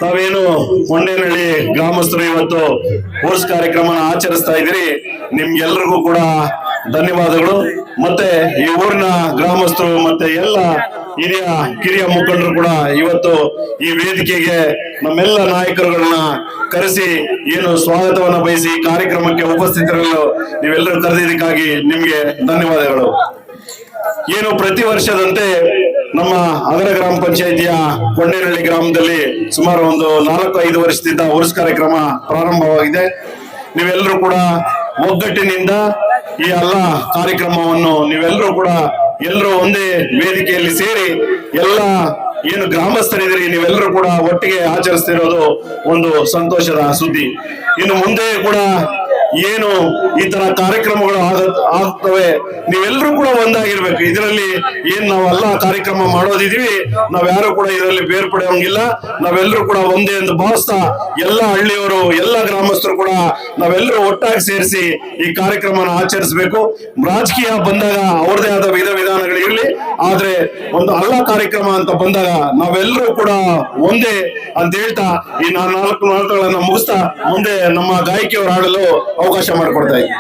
ತಾವೇನು ಕೊಂಡೇನಹಳ್ಳಿ ಗ್ರಾಮಸ್ಥರು ಇವತ್ತು ಉರ್ಸ್ ಕಾರ್ಯಕ್ರಮ ಆಚರಿಸ್ತಾ ಇದ್ದೀರಿ, ನಿಮ್ಗೆಲ್ರಿಗೂ ಕೂಡ ಧನ್ಯವಾದಗಳು. ಮತ್ತೆ ಈ ಊರಿನ ಗ್ರಾಮಸ್ಥರು ಮತ್ತೆ ಎಲ್ಲ ಹಿರಿಯ ಕಿರಿಯ ಮುಖಂಡರು ಕೂಡ ಇವತ್ತು ಈ ವೇದಿಕೆಗೆ ನಮ್ಮೆಲ್ಲ ನಾಯಕರುಗಳನ್ನ ಕರೆಸಿ ಏನು ಸ್ವಾಗತವನ್ನ ಬಯಸಿ ಕಾರ್ಯಕ್ರಮಕ್ಕೆ ಉಪಸ್ಥಿತರನ್ನು ನೀವೆಲ್ಲರೂ ಕರೆದಿದ್ದಕ್ಕಾಗಿ ನಿಮ್ಗೆ ಧನ್ಯವಾದಗಳು. ಏನು ಪ್ರತಿ ವರ್ಷದಂತೆ ನಮ್ಮ ಅಗರ ಗ್ರಾಮ ಪಂಚಾಯಿತಿಯ ಕೊಂಡೇನಹಳ್ಳಿ ಗ್ರಾಮದಲ್ಲಿ ಸುಮಾರು ಒಂದು 4-5 ವರ್ಷದಿಂದ ಉರ್ಸ್ ಕಾರ್ಯಕ್ರಮ ಪ್ರಾರಂಭವಾಗಿದೆ. ನೀವೆಲ್ಲರೂ ಕೂಡ ಒಗ್ಗಟ್ಟಿನಿಂದ ಈ ಎಲ್ಲ ಕಾರ್ಯಕ್ರಮವನ್ನು ನೀವೆಲ್ಲರೂ ಕೂಡ ಎಲ್ಲರೂ ಒಂದೇ ವೇದಿಕೆಯಲ್ಲಿ ಸೇರಿ ಎಲ್ಲ ಏನು ಗ್ರಾಮಸ್ಥರಿದ್ದೀರಿ ನೀವೆಲ್ಲರೂ ಕೂಡ ಒಟ್ಟಿಗೆ ಆಚರಿಸ್ತಿರೋದು ಒಂದು ಸಂತೋಷದ ಸುದ್ದಿ. ಇನ್ನು ಮುಂದೆ ಕೂಡ ಏನು ಈ ತರ ಕಾರ್ಯಕ್ರಮಗಳು ಆಗ್ತವೆ, ನೀವೆಲ್ಲರೂ ಕೂಡ ಒಂದಾಗಿರ್ಬೇಕು. ಇದರಲ್ಲಿ ಏನ್ ನಾವೆಲ್ಲ ಕಾರ್ಯಕ್ರಮ ಮಾಡೋದಿದೀವಿ, ನಾವ್ಯಾರು ಕೂಡ ಇದರಲ್ಲಿ ಬೇರ್ಪಡೆಯೋಂಗಿಲ್ಲ. ನಾವೆಲ್ಲರೂ ಕೂಡ ಒಂದೇ ಎಂದು ಭಾವಿಸ್ತಾ ಎಲ್ಲ ಹಳ್ಳಿಯವರು ಎಲ್ಲ ಗ್ರಾಮಸ್ಥರು ಕೂಡ ನಾವೆಲ್ಲರೂ ಒಟ್ಟಾಗಿ ಸೇರಿಸಿ ಈ ಕಾರ್ಯಕ್ರಮನ ಆಚರಿಸಬೇಕು. ರಾಜಕೀಯ ಬಂದಾಗ ಅವ್ರದೇ ಆದ ವಿಧಾನಗಳಿರಲಿ, ಆದ್ರೆ ಒಂದು ಹಳ್ಳ ಕಾರ್ಯಕ್ರಮ ಅಂತ ಬಂದಾಗ ನಾವೆಲ್ಲರೂ ಕೂಡ ಒಂದೇ ಅಂತ ಹೇಳ್ತಾ ಈ 4 ಮಾತುಗಳನ್ನ ಮುಗಿಸ್ತಾ ಮುಂದೆ ನಮ್ಮ ಗಾಯಕಿಯವರು ಆಡಲು ಅವಕಾಶ ಮಾಡಿಕೊಡ್ತಾ ಇದ್ದೀನಿ.